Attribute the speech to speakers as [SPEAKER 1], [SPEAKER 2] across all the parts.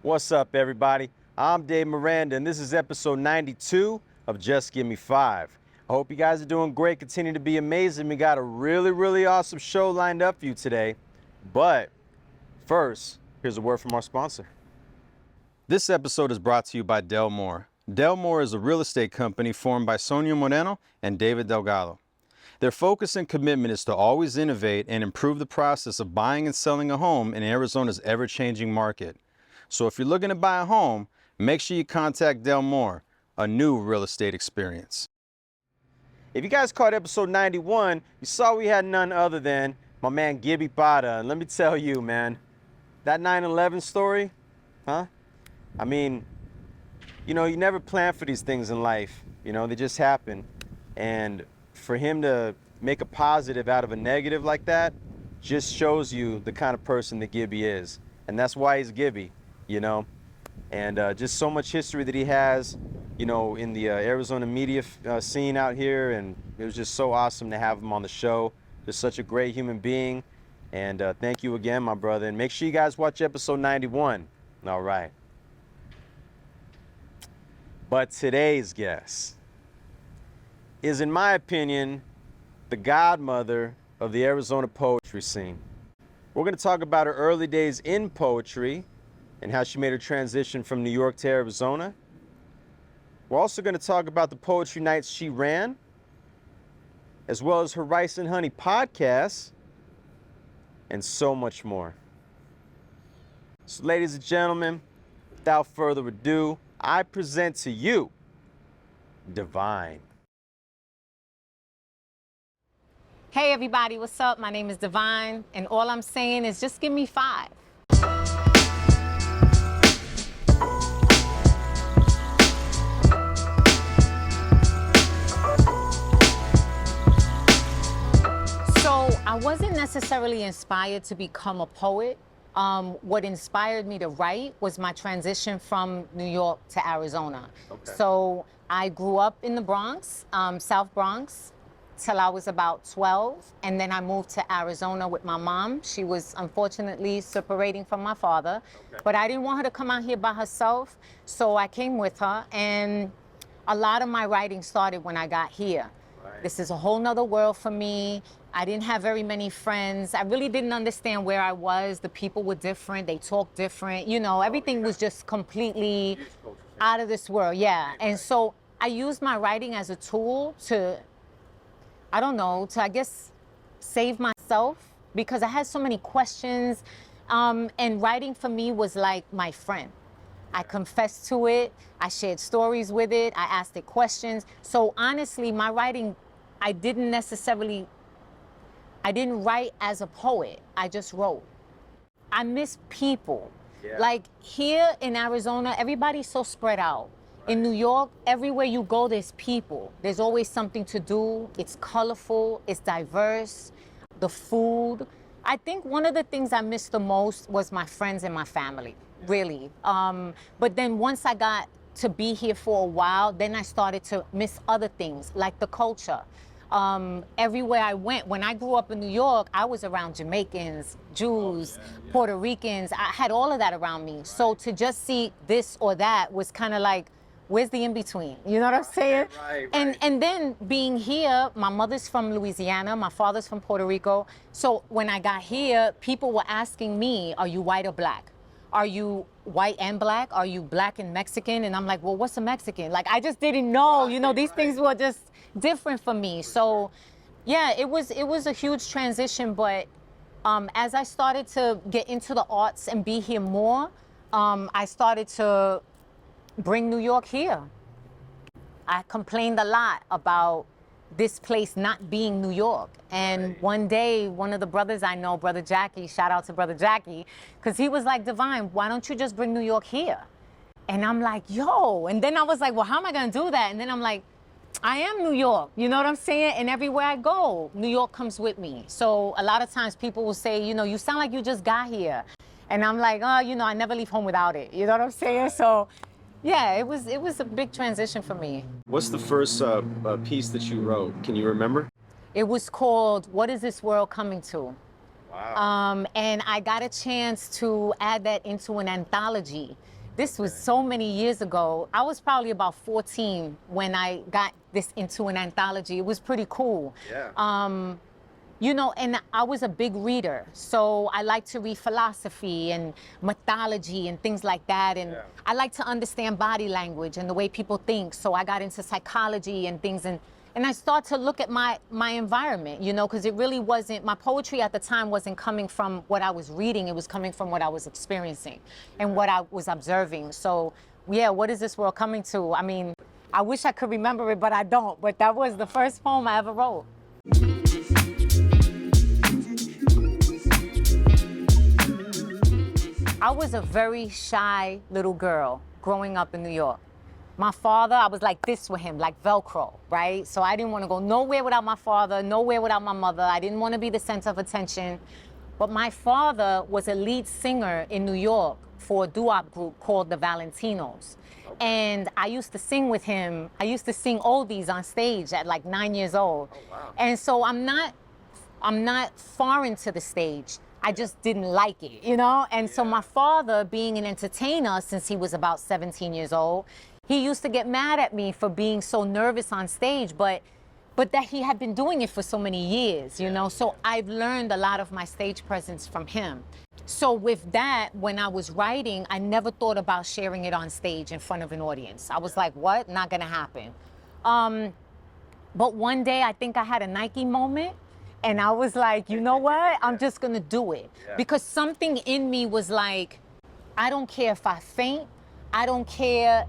[SPEAKER 1] What's up, everybody? I'm Dave Miranda, and this is episode 92 of Just Give Me 5. I hope you guys are doing great, continue to be amazing. We got a really awesome show lined up for you today. But first, here's a word from our sponsor. This episode is brought to you by Del More. Del More is a real estate company formed by Sonia Moreno and David Delgado. Their focus and commitment is to always innovate and improve the process of buying and selling a home in Arizona's ever-changing market. So if you're looking to buy a home, make sure you contact Del More, a new real estate experience. If you guys caught episode 91, you saw we had none other than my man Gibby Pada. And let me tell you, man, that 9/11 story, huh? I mean, you know, you never plan for these things in life. You know, they just happen. And for him to make a positive out of a negative like that just shows you the kind of person that Gibby is. And that's why he's Gibby, you know. And just so much history that he has, you know, in the Arizona media scene out here. And it was just so awesome to have him on the show. Just such a great human being. And thank you again, my brother. And make sure you guys watch episode 91. All right. But today's guest is, in my opinion, the godmother of the Arizona poetry scene. We're going to talk about her early days in poetry and how she made her transition from New York to Arizona. We're also going to talk about the poetry nights she ran, as well as her Rice and Honey podcast, and so much more. So, ladies and gentlemen, without further ado, I present to you Divine.
[SPEAKER 2] Hey everybody, what's up? My name is Divine, and all I'm saying is just give me 5. So I wasn't necessarily inspired to become a poet. What inspired me to write was my transition from New York to Arizona. Okay. So I grew up in the Bronx, South Bronx, till I was about 12, and then I moved to Arizona with my mom. She was unfortunately separating from my father, but I didn't want her to come out here by herself, so I came with her, and a lot of my writing started when I got here. Right. This is a whole nother world for me. I didn't have very many friends. I really didn't understand where I was. The people were different. They talked different. You know, everything was just completely out of this world. Yeah. And so I used my writing as a tool to, I don't know, to, I guess, save myself, because I had so many questions. And writing for me was like my friend. I confessed to it. I shared stories with it. I asked it questions. So honestly, my writing, I didn't write as a poet. I just wrote. I miss people. Yeah. Like here in Arizona, everybody's so spread out. Right. In New York, everywhere you go, there's people. There's always something to do. It's colorful, it's diverse, the food. I think one of the things I missed the most was my friends and my family, really. But then once I got to be here for a while, then I started to miss other things, like the culture. Everywhere I went, when I grew up in New York, I was around Jamaicans, Jews, Puerto Ricans. I had all of that around me. So to just see this or that was kind of like, where's the in-between? You know what I'm saying? Right. And then being here, my mother's from Louisiana, my father's from Puerto Rico. So when I got here, people were asking me, are you white or black? Are you white and black? Are you black and Mexican? And I'm like, well, what's a Mexican? Like, I just didn't know, you know, these things were just different for me. So yeah, it was a huge transition. But as I started to get into the arts and be here more, I started to bring New York here. I complained a lot about this place not being New York. And one day, one of the brothers I know, Brother Jackie, shout out to Brother Jackie, because he was like, Divine, why don't you just bring New York here? And I'm like, yo. And then I was like, well, how am I going to do that? And then I'm like, I am New York, you know what I'm saying? And everywhere I go, New York comes with me. So a lot of times people will say, you know, you sound like you just got here. And I'm like, oh, you know, I never leave home without it. You know what I'm saying? So yeah, it was a big transition for me.
[SPEAKER 1] What's the first piece that you wrote? Can you remember?
[SPEAKER 2] It was called What Is This World Coming To?
[SPEAKER 1] Wow.
[SPEAKER 2] And I got a chance to add that into an anthology. This was so many years ago. I was probably about 14 when I got this into an anthology. It was pretty cool.
[SPEAKER 1] Yeah.
[SPEAKER 2] You know, and I was a big reader, so I like to read philosophy and mythology and things like that. And I like to understand body language and the way people think. So I got into psychology and things, and I started to look at my environment, you know, because it really wasn't, my poetry at the time wasn't coming from what I was reading. It was coming from what I was experiencing and what I was observing. So yeah, what is this world coming to? I mean, I wish I could remember it, but I don't. But that was the first poem I ever wrote. I was a very shy little girl growing up in New York. My father, I was like this with him, like Velcro, right? So I didn't want to go nowhere without my father, nowhere without my mother. I didn't want to be the center of attention. But my father was a lead singer in New York for a doo-wop group called the Valentinos. And I used to sing with him. I used to sing oldies on stage at like 9 years old.
[SPEAKER 1] Oh, wow.
[SPEAKER 2] And so I'm not foreign to the stage. I just didn't like it, you know? And so my father, being an entertainer since he was about 17 years old, he used to get mad at me for being so nervous on stage, but that he had been doing it for so many years, you know? So I've learned a lot of my stage presence from him. So with that, when I was writing, I never thought about sharing it on stage in front of an audience. I was like, what? Not gonna happen. But one day, I think I had a Nike moment. And I was like, you know what? I'm just gonna do it. Because something in me was like, I don't care if I faint. I don't care.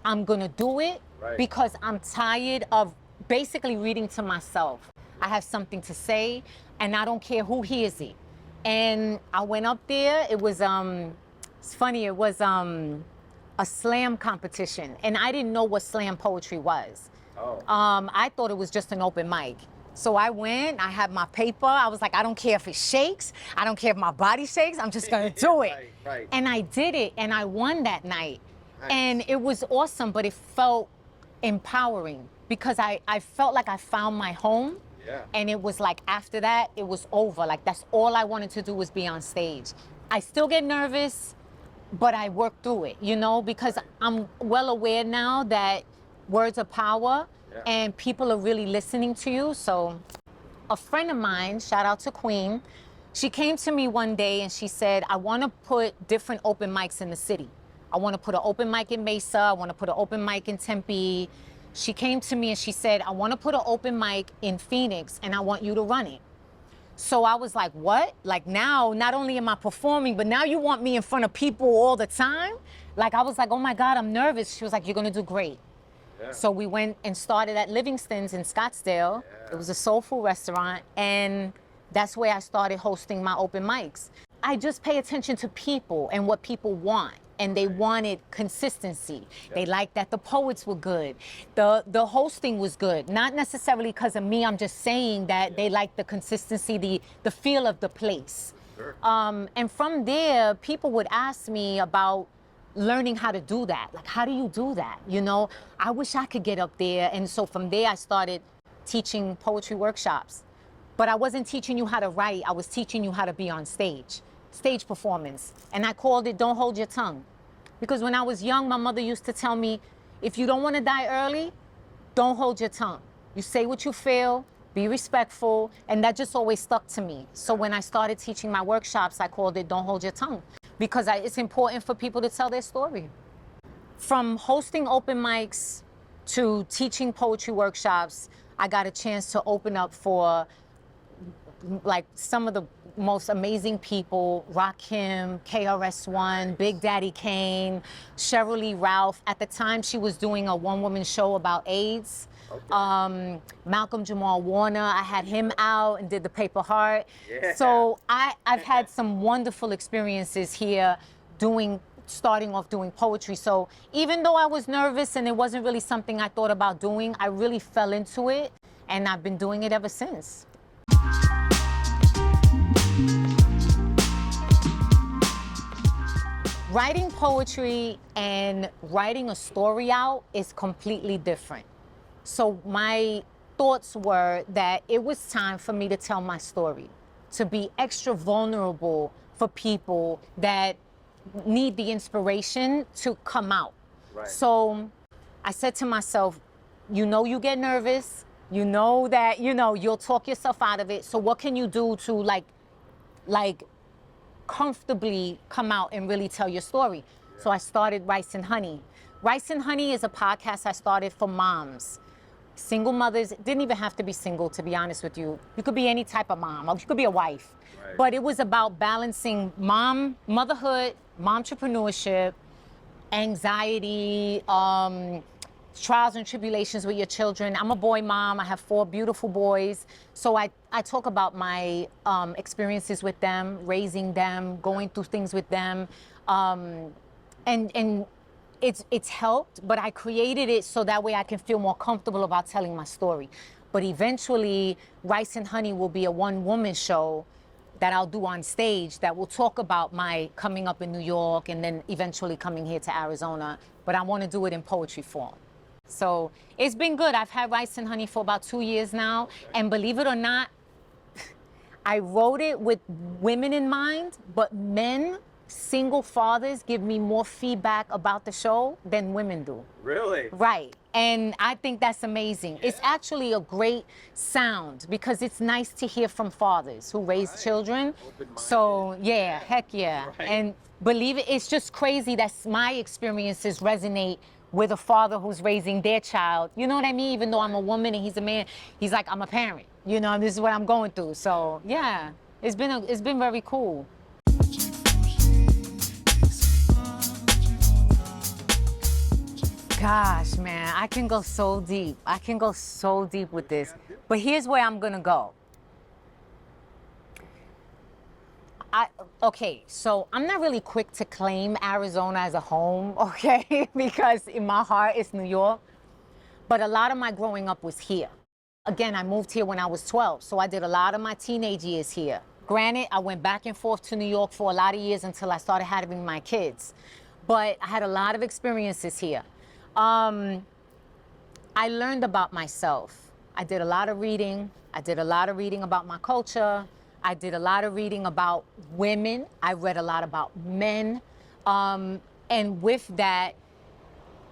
[SPEAKER 2] I'm gonna do it because I'm tired of basically reading to myself. I have something to say and I don't care who hears it. And I went up there. It was, it's funny, it was a slam competition. And I didn't know what slam poetry was.
[SPEAKER 1] Oh.
[SPEAKER 2] I thought it was just an open mic. So I went, I had my paper. I was like, I don't care if it shakes. I don't care if my body shakes. I'm just gonna do it.
[SPEAKER 1] Right.
[SPEAKER 2] And I did it and I won that night. Nice. And it was awesome, but it felt empowering because I felt like I found my home.
[SPEAKER 1] Yeah.
[SPEAKER 2] And it was like, after that, it was over. Like that's all I wanted to do was be on stage. I still get nervous, but I work through it, you know, because I'm well aware now that words are power. And people are really listening to you. So a friend of mine, shout out to Queen, she came to me one day and she said, I want to put different open mics in the city. I want to put an open mic in Mesa. I want to put an open mic in Tempe. She came to me and she said, I want to put an open mic in Phoenix and I want you to run it. So I was like, what? Like now, not only am I performing, but now you want me in front of people all the time? Like I was like, oh my God, I'm nervous. She was like, you're going to do great. Yeah. So we went and started at Livingston's in Scottsdale. Yeah. It was a soul food restaurant. And that's where I started hosting my open mics. I just pay attention to people and what people want. And they wanted consistency. Yeah. They liked that the poets were good. The hosting was good. Not necessarily because of me. I'm just saying that they liked the consistency, the feel of the place. Sure. And from there, people would ask me about learning how to do that. Like, how do you do that? You know, I wish I could get up there. And so from there, I started teaching poetry workshops. But I wasn't teaching you how to write. I was teaching you how to be on stage performance. And I called it Don't Hold Your Tongue. Because when I was young, my mother used to tell me, if you don't want to die early, don't hold your tongue. You say what you feel, be respectful. And that just always stuck to me. So when I started teaching my workshops, I called it Don't Hold Your Tongue. Because it's important for people to tell their story. From hosting open mics to teaching poetry workshops, I got a chance to open up for like some of the most amazing people, Rakim, KRS-One, Big Daddy Kane, Cheryl Lee Ralph. At the time, she was doing a one-woman show about AIDS. Okay. Malcolm Jamal Warner, I had him out and did the Paper Heart. Yeah. So I've had some wonderful experiences here starting off doing poetry. So even though I was nervous and it wasn't really something I thought about doing, I really fell into it and I've been doing it ever since. Writing poetry and writing a story out is completely different. So my thoughts were that it was time for me to tell my story, to be extra vulnerable for people that need the inspiration to come out.
[SPEAKER 1] Right.
[SPEAKER 2] So I said to myself, you get nervous, you know that, you'll talk yourself out of it. So what can you do to like comfortably come out and really tell your story? Yeah. So I started Rice and Honey. Rice and Honey is a podcast I started for moms. Single mothers, didn't even have to be single, to be honest with you. You could be any type of mom, or you could be a wife. Right. But it was about balancing motherhood, momtrepreneurship, anxiety, trials and tribulations with your children. I'm a boy mom. I have 4 beautiful boys. So I talk about my experiences with them, raising them, going through things with them. And it's helped, but I created it so that way I can feel more comfortable about telling my story. But eventually, Rice and Honey will be a one-woman show that I'll do on stage that will talk about my coming up in New York and then eventually coming here to Arizona. But I want to do it in poetry form. So it's been good. I've had Rice and Honey for about 2 years now. And believe it or not, I wrote it with women in mind, but men, single fathers, give me more feedback about the show than women do.
[SPEAKER 1] Really?
[SPEAKER 2] Right. And I think that's amazing. Yeah. It's actually a great sound because it's nice to hear from fathers who raise children. So yeah, heck yeah. Right. And believe it, it's just crazy that my experiences resonate with a father who's raising their child. You know what I mean? Even though I'm a woman and he's a man, he's like, I'm a parent. This is what I'm going through. So yeah, it's been very cool. Gosh, man, I can go so deep. I can go so deep with this. But here's where I'm gonna go. Okay, so I'm not really quick to claim Arizona as a home, okay? Because in my heart, it's New York. But a lot of my growing up was here. Again, I moved here when I was 12, so I did a lot of my teenage years here. Granted, I went back and forth to New York for a lot of years until I started having my kids. But I had a lot of experiences here. I learned about myself. I did a lot of reading. I did a lot of reading about my culture. I did a lot of reading about women. I read a lot about men. And with that,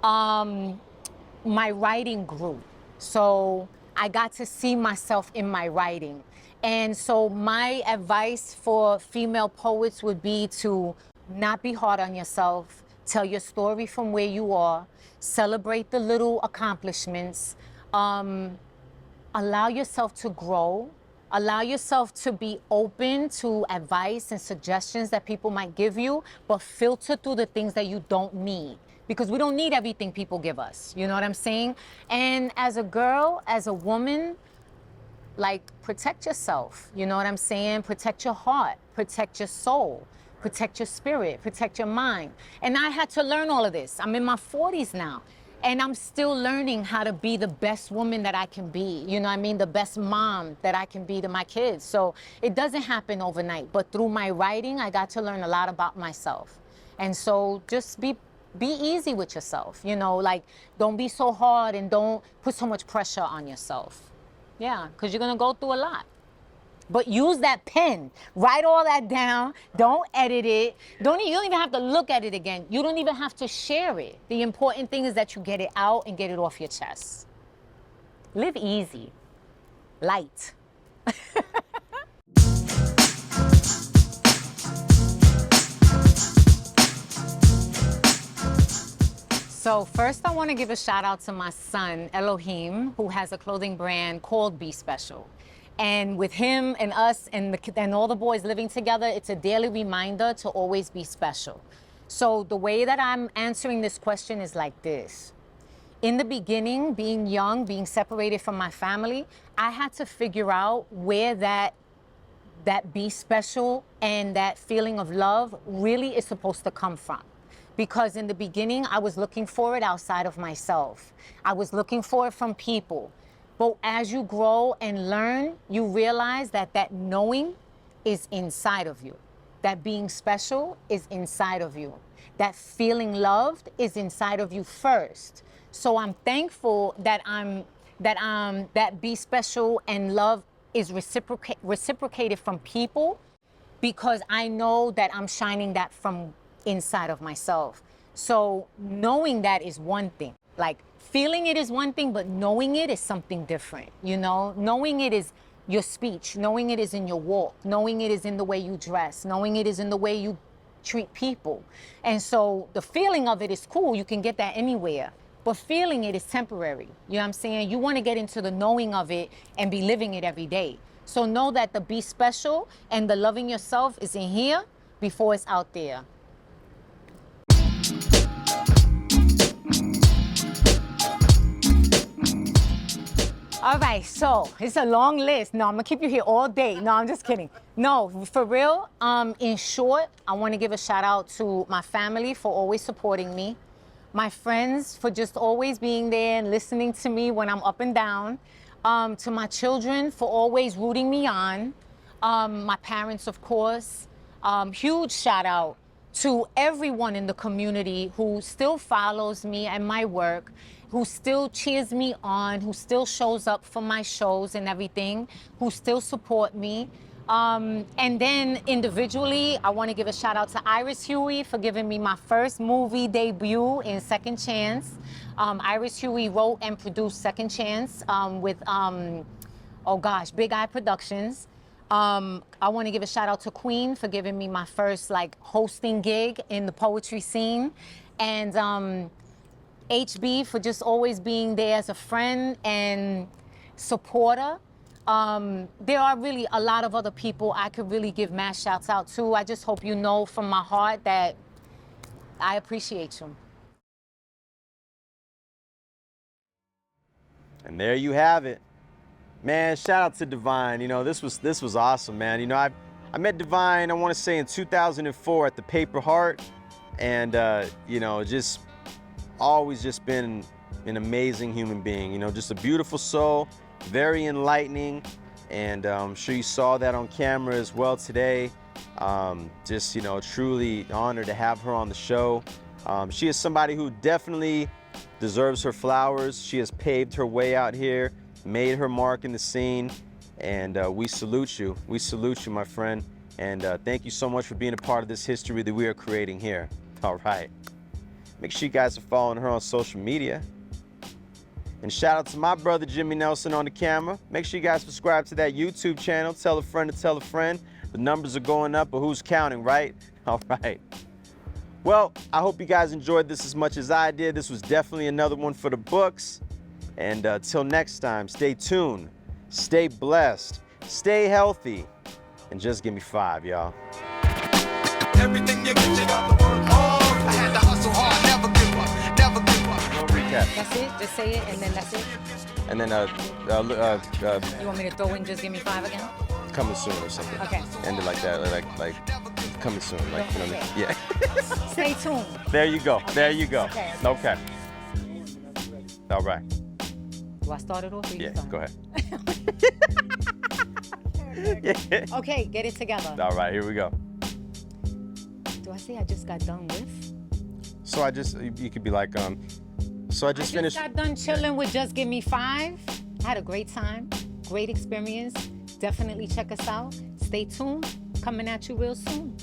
[SPEAKER 2] my writing grew. So I got to see myself in my writing. And so my advice for female poets would be to not be hard on yourself. Tell your story from where you are. Celebrate the little accomplishments. Allow yourself to grow. Allow yourself to be open to advice and suggestions that people might give you, but filter through the things that you don't need. Because we don't need everything people give us. You know what I'm saying? And as a girl, as a woman, like, protect yourself. You know what I'm saying? Protect your heart. Protect your soul. Protect your spirit. Protect your mind. And I had to learn all of this. I'm in my 40s now. And I'm still learning how to be the best woman that I can be. You know what I mean? The best mom that I can be to my kids. So it doesn't happen overnight. But through my writing, I got to learn a lot about myself. And so just be easy with yourself. Like, don't be so hard and don't put so much pressure on yourself. Yeah, because you're going to go through a lot. But use that pen. Write all that down. Don't edit it. You don't even have to look at it again. You don't even have to share it. The important thing is that you get it out and get it off your chest. Live easy. Light. So first I want to give a shout out to my son, Elohim, who has a clothing brand called Be Special. And with him and us and all the boys living together, it's a daily reminder to always be special. So the way that I'm answering this question is like this. In the beginning, being young, being separated from my family, I had to figure out where that be special and that feeling of love really is supposed to come from. Because in the beginning, I was looking for it outside of myself. I was looking for it from people. But as you grow and learn, you realize that knowing is inside of you. That being special is inside of you. That feeling loved is inside of you first. So I'm thankful that that be special and love is reciprocated from people, because I know that I'm shining that from inside of myself. So knowing that is one thing. Like feeling it is one thing, but knowing it is something different. You know, knowing it is your speech, knowing it is in your walk, knowing it is in the way you dress, knowing it is in the way you treat people. And so the feeling of it is cool. You can get that anywhere. But feeling it is temporary. You know what I'm saying? You want to get into the knowing of it and be living it every day. So know that the be special and the loving yourself is in here before it's out there. All right, so it's a long list. No, I'm gonna keep you here all day. No, I'm just kidding. No, for real, in short, I wanna give a shout out to my family for always supporting me, my friends for just always being there and listening to me when I'm up and down, to my children for always rooting me on, my parents, of course. Huge shout out to everyone in the community who still follows me and my work, who still cheers me on, who still shows up for my shows and everything, who still support me. And then individually, I want to give a shout out to Iris Huey for giving me my first movie debut in Second Chance. Iris Huey wrote and produced Second Chance with, Big Eye Productions. I want to give a shout out to Queen for giving me my first like hosting gig in the poetry scene. And HB for just always being there as a friend and supporter. There are really a lot of other people I could really give mass shouts out to. I just hope you know from my heart that I appreciate you.
[SPEAKER 1] And there you have it. Man, shout out to Divine. You know, this was awesome, man. You know, I met Divine, I want to say in 2004 at the Paper Heart, and you know, just always just been an amazing human being. You know, just a beautiful soul, very enlightening, and I'm sure you saw that on camera as well today. Just, you know, truly honored to have her on the show. She is somebody who definitely deserves her flowers. She has paved her way out here, made her mark in the scene, and we salute you. We salute you, my friend, and thank you so much for being a part of this history that we are creating here. All right. Make sure you guys are following her on social media. And shout out to my brother Jimmy Nelson on the camera. Make sure you guys subscribe to that YouTube channel. Tell a friend to tell a friend. The numbers are going up, but who's counting, right? All right. Well, I hope you guys enjoyed this as much as I did. This was definitely another one for the books. And till next time, stay tuned, stay blessed, stay healthy, and just give me 5, y'all.
[SPEAKER 3] Everything you get, you got to work hard. I had to hustle hard, never give up, never give up.
[SPEAKER 1] No recap.
[SPEAKER 2] That's it? Just say it and then that's it?
[SPEAKER 1] And then,
[SPEAKER 2] You want me to throw in just give me 5 again?
[SPEAKER 1] coming soon or something.
[SPEAKER 2] Okay.
[SPEAKER 1] End it like that, like coming soon, like, you know what I mean? Yeah.
[SPEAKER 2] Stay tuned.
[SPEAKER 1] There you go, there you go.
[SPEAKER 2] Okay.
[SPEAKER 1] All right.
[SPEAKER 2] Do I start it off or you
[SPEAKER 1] Yeah,
[SPEAKER 2] start?
[SPEAKER 1] go ahead. Yeah.
[SPEAKER 2] Okay, get it together.
[SPEAKER 1] All right, here we go.
[SPEAKER 2] Do I say I just got done with?
[SPEAKER 1] So you could be like, so I just finished.
[SPEAKER 2] got done chilling with Just Give Me 5. I had a great time, great experience. Definitely check us out. Stay tuned. Coming at you real soon.